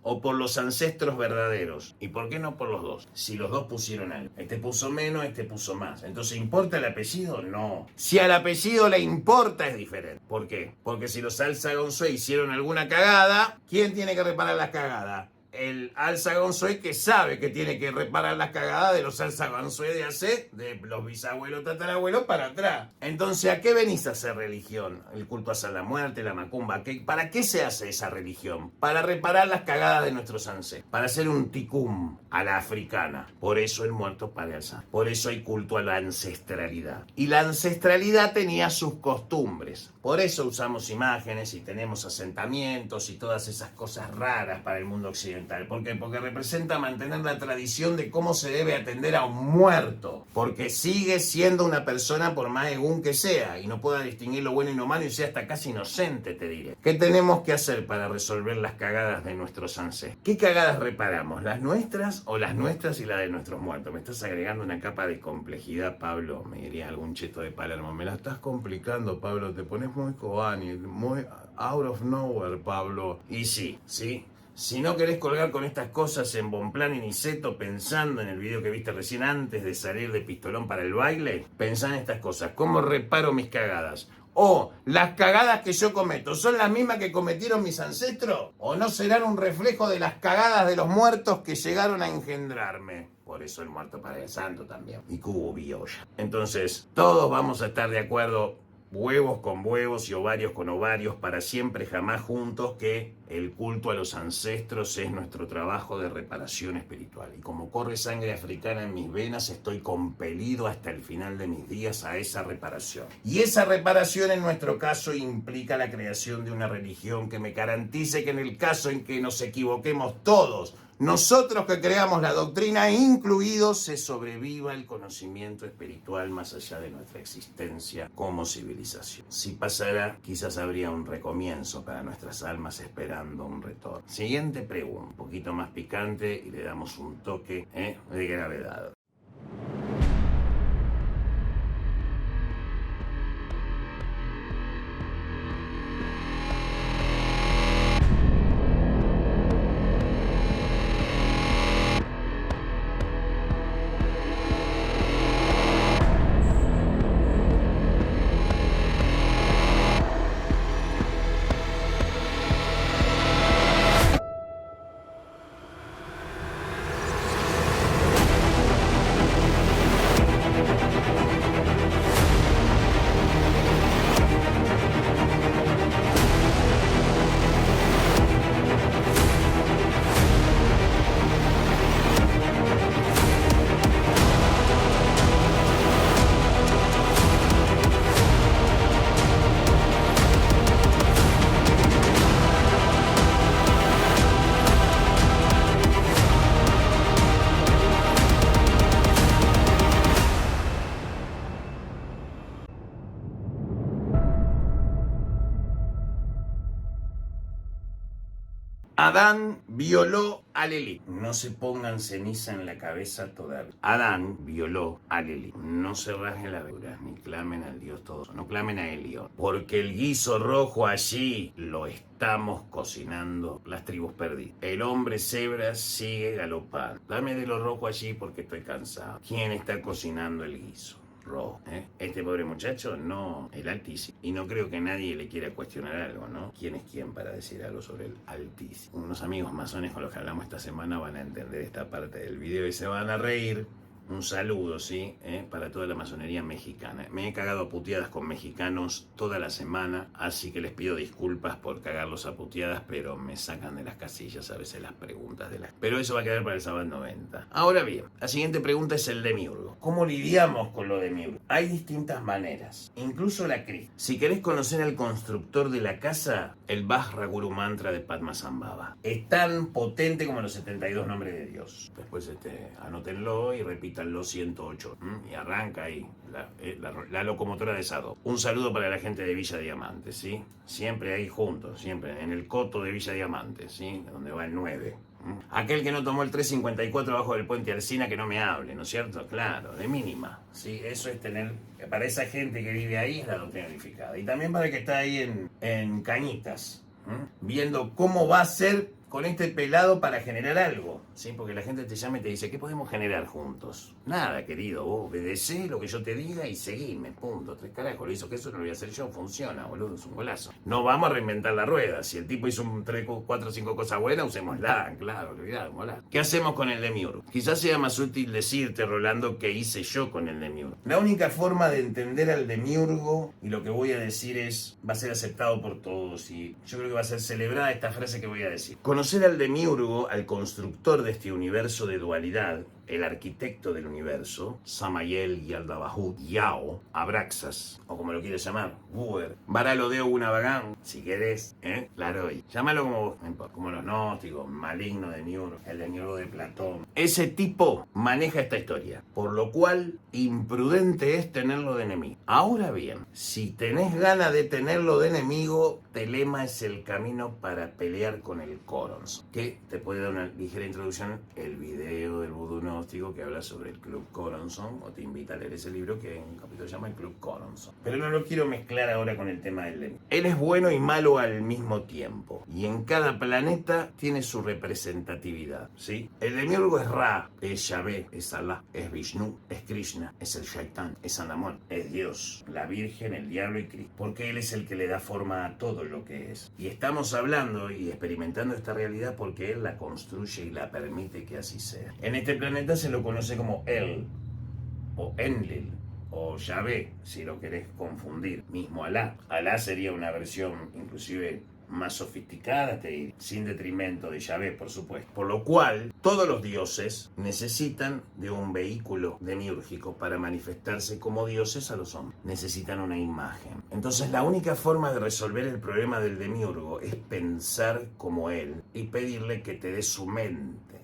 o por los ancestros verdaderos? ¿Y por qué no por los dos? Si los dos pusieron algo. Este puso menos, este puso más. Entonces, ¿importa el apellido? No. Si al apellido le importa, es diferente. ¿Por qué? Porque si los Alsagonzué hicieron alguna cagada, ¿quién tiene que reparar las cagadas? El Alsagonzué, que sabe que tiene que reparar las cagadas de los Alsagonzué de los bisabuelos, tatarabuelos para atrás. Entonces, ¿a qué venís a hacer religión? El culto a la muerte, la macumba. ¿Para qué se hace esa religión? Para reparar las cagadas de nuestros ancestros. Para hacer un ticum a la africana. Por eso el muerto para alzar. Por eso hay culto a la ancestralidad. Y la ancestralidad tenía sus costumbres. Por eso usamos imágenes y tenemos asentamientos y todas esas cosas raras para el mundo occidental. ¿Por qué? Porque representa mantener la tradición de cómo se debe atender a un muerto. Porque sigue siendo una persona por más egún que sea y no pueda distinguir lo bueno y lo malo y sea hasta casi inocente, te diré. ¿Qué tenemos que hacer para resolver las cagadas de nuestros ancestros? ¿Qué cagadas reparamos? ¿Las nuestras o las nuestras y las de nuestros muertos? Me estás agregando una capa de complejidad, Pablo. Me diría algún cheto de Palermo. Me la estás complicando, Pablo. Te pones muy Cobani, muy out of nowhere, Pablo. Y sí. Si no querés colgar con estas cosas en Bonplan y Niceto pensando en el video que viste recién antes de salir de pistolón para el baile, pensá en estas cosas. ¿Cómo reparo mis cagadas? ¿O las cagadas que yo cometo son las mismas que cometieron mis ancestros? ¿O no serán un reflejo de las cagadas de los muertos que llegaron a engendrarme? Por eso el muerto para el santo también. Y cubo bioya. Entonces, todos vamos a estar de acuerdo, huevos con huevos y ovarios con ovarios, para siempre jamás juntos, que el culto a los ancestros es nuestro trabajo de reparación espiritual. Y como corre sangre africana en mis venas, estoy compelido hasta el final de mis días a esa reparación. Y esa reparación en nuestro caso implica la creación de una religión que me garantice que en el caso en que nos equivoquemos todos, nosotros que creamos la doctrina incluidos, se sobreviva el conocimiento espiritual más allá de nuestra existencia como civilización. Si pasara, quizás habría un recomienzo para nuestras almas esperando un retorno. Siguiente pregunta, un poquito más picante y le damos un toque de gravedad. Adán violó a Lilith. No se pongan ceniza en la cabeza todavía. Adán violó a Lilith. No se rajen las verduras ni clamen al Dios todo. No clamen a Elión. Porque el guiso rojo allí lo estamos cocinando las tribus perdidas. El hombre cebra sigue galopando. Dame de lo rojo allí porque estoy cansado. ¿Quién está cocinando el guiso? rojo. Este pobre muchacho no, el Altísimo. Y no creo que nadie le quiera cuestionar algo, ¿no? ¿Quién es quién para decir algo sobre el Altísimo? Unos amigos masones con los que hablamos esta semana van a entender esta parte del video y se van a reír. Un saludo, ¿sí? Para toda la masonería mexicana. Me he cagado a puteadas con mexicanos toda la semana, así que les pido disculpas por cagarlos a puteadas, pero me sacan de las casillas a veces las preguntas de las... Pero eso va a quedar para el Sabbat 90. Ahora bien, la siguiente pregunta es el demiurgo. ¿Cómo lidiamos con lo demiurgo? Hay distintas maneras, incluso la Krishna. Si querés conocer al constructor de la casa, el Vajra Guru Mantra de Padmasambhava es tan potente como los 72 nombres de Dios. Después anótenlo y repítanlo 108. Y arranca ahí la locomotora de Sado. Un saludo para la gente de Villa Diamante, ¿sí? Siempre ahí juntos, siempre en el coto de Villa Diamante, ¿sí? Donde va el 9. Aquel que no tomó el 354 abajo del puente Alsina, que no me hable, ¿no es cierto? Claro, de mínima, ¿sí? Eso es tener, para esa gente que vive ahí, es la doctrina unificada. Y también para el que está ahí en Cañitas, viendo cómo va a ser con este pelado para generar algo, ¿sí? Porque la gente te llama y te dice, ¿qué podemos generar juntos? Nada, querido, vos obedecé lo que yo te diga y seguime, punto, 3 carajos, lo hizo que eso no lo voy a hacer yo, funciona, boludo, es un golazo. No vamos a reinventar la rueda, si el tipo hizo 3, 4, 5 cosas buenas, usémosla, claro, olvidémosla. ¿Qué hacemos con el demiurgo? Quizás sea más útil decirte, Rolando, qué hice yo con el demiurgo. La única forma de entender al demiurgo, y lo que voy a decir va a ser aceptado por todos, y yo creo que va a ser celebrada esta frase que voy a decir. Conocer al demiurgo, al constructor de este universo de dualidad, el arquitecto del universo, Samael Yaldabajut, Yao, Abraxas, o como lo quieres llamar, Buber, Baralodeo Gunabagán, si querés, Laroy. Llámalo como vos, como los gnósticos, maligno demiurgo, el demiurgo de Platón. Ese tipo maneja esta historia, por lo cual imprudente es tenerlo de enemigo. Ahora bien, si tenés ganas de tenerlo de enemigo, Telema es el camino para pelear con el Corons, que te puede dar una ligera introducción el video del vudú gnóstico que habla sobre el Club Coronson, o te invita a leer ese libro que en un capítulo se llama el Club Coronson. Pero no lo quiero mezclar ahora con el tema del demiurgo. Él es bueno y malo al mismo tiempo, y en cada planeta tiene su representatividad, ¿sí? El demiurgo es Ra, es Yahvé, es Allah, es Vishnu, es Krishna, es el Shaitán, es Anamón, es Dios, la Virgen, el Diablo y Cristo, porque él es el que le da forma a todo lo que es. Y estamos hablando y experimentando esta realidad porque él la construye y la permite que así sea. En este planeta se lo conoce como El, o Enlil, o Yahvé, si lo querés confundir. Mismo Alá. Alá sería una versión inclusive más sofisticada, te diré, sin detrimento de Yahvé, por supuesto. Por lo cual, todos los dioses necesitan de un vehículo demiúrgico para manifestarse como dioses a los hombres. Necesitan una imagen. Entonces, la única forma de resolver el problema del demiurgo es pensar como él y pedirle que te dé su mente.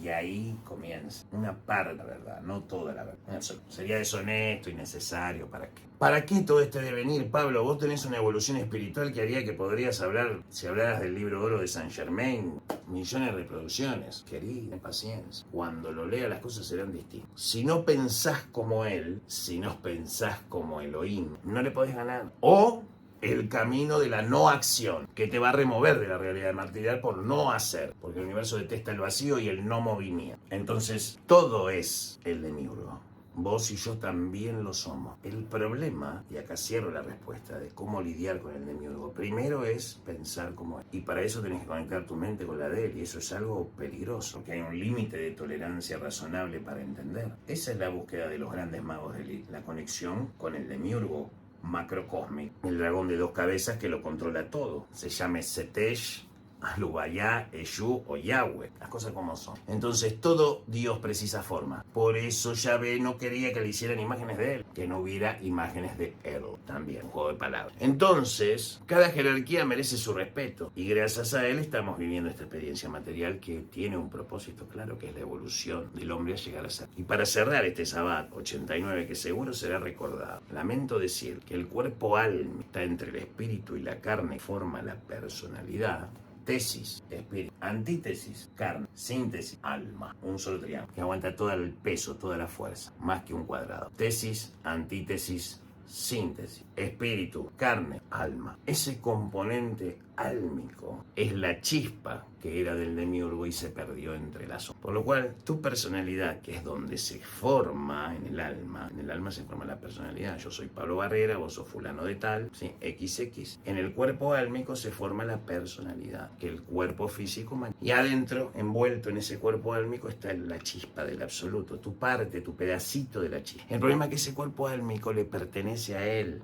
Y ahí comienza una parte, la verdad, no toda la verdad. Sería deshonesto, innecesario, ¿para qué? ¿Para qué todo este devenir, Pablo? Vos tenés una evolución espiritual que haría que podrías hablar, si hablaras del libro de oro de Saint Germain, millones de reproducciones. Querida, paciencia. Cuando lo lea las cosas serán distintas. Si no pensás como él, si no pensás como Elohim, no le podés ganar. O el camino de la no acción, que te va a remover de la realidad material por no hacer, porque el universo detesta el vacío y el no movimiento. Entonces, todo es el demiurgo. Vos y yo también lo somos. El problema, y acá cierro la respuesta de cómo lidiar con el demiurgo, primero es pensar como él. Y para eso tenés que conectar tu mente con la de él, y eso es algo peligroso, porque hay un límite de tolerancia razonable para entender. Esa es la búsqueda de los grandes magos de la conexión con el demiurgo macrocósmico, el dragón de 2 cabezas que lo controla todo. Se llame Setesh, Alubayá, Eshu o Yahweh. Las cosas como son. Entonces todo Dios precisa forma. Por eso Yahvé no quería que le hicieran imágenes de él, que no hubiera imágenes de él. También, un juego de palabras. Entonces, cada jerarquía merece su respeto. Y gracias a él estamos viviendo esta experiencia material que tiene un propósito claro, que es la evolución del hombre a llegar a ser. Y para cerrar este Sabbat 89, que seguro será recordado, lamento decir que el cuerpo alma está entre el espíritu y la carne y forma la personalidad. Tesis, espíritu, antítesis, carne, síntesis, alma. Un solo triángulo que aguanta todo el peso, toda la fuerza, más que un cuadrado. Tesis, antítesis, síntesis, espíritu, carne, alma. Ese componente álmico es la chispa que era del demiurgo y se perdió entre las ondas. Por lo cual, tu personalidad, que es donde se forma en el alma se forma la personalidad. Yo soy Pablo Barrera, vos sos fulano de tal, ¿sí? XX. En el cuerpo álmico se forma la personalidad, que el cuerpo físico. Y adentro, envuelto en ese cuerpo álmico, está la chispa del absoluto, tu parte, tu pedacito de la chispa. El problema es que ese cuerpo álmico le pertenece a él,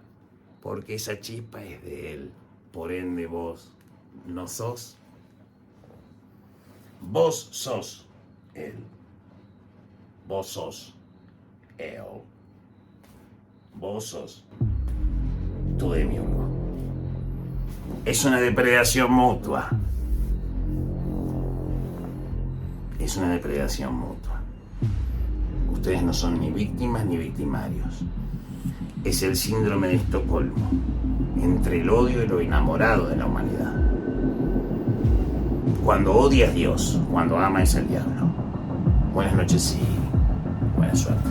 porque esa chispa es de él. Por ende, vos no sos. Vos sos él. Vos sos él. Vos sos tu demiurgo. Es una depredación mutua. Es una depredación mutua. Ustedes no son ni víctimas ni victimarios. Es el síndrome de Estocolmo, entre el odio y lo enamorado de la humanidad. Cuando odia es Dios, cuando ama es el diablo. Buenas noches y buena suerte.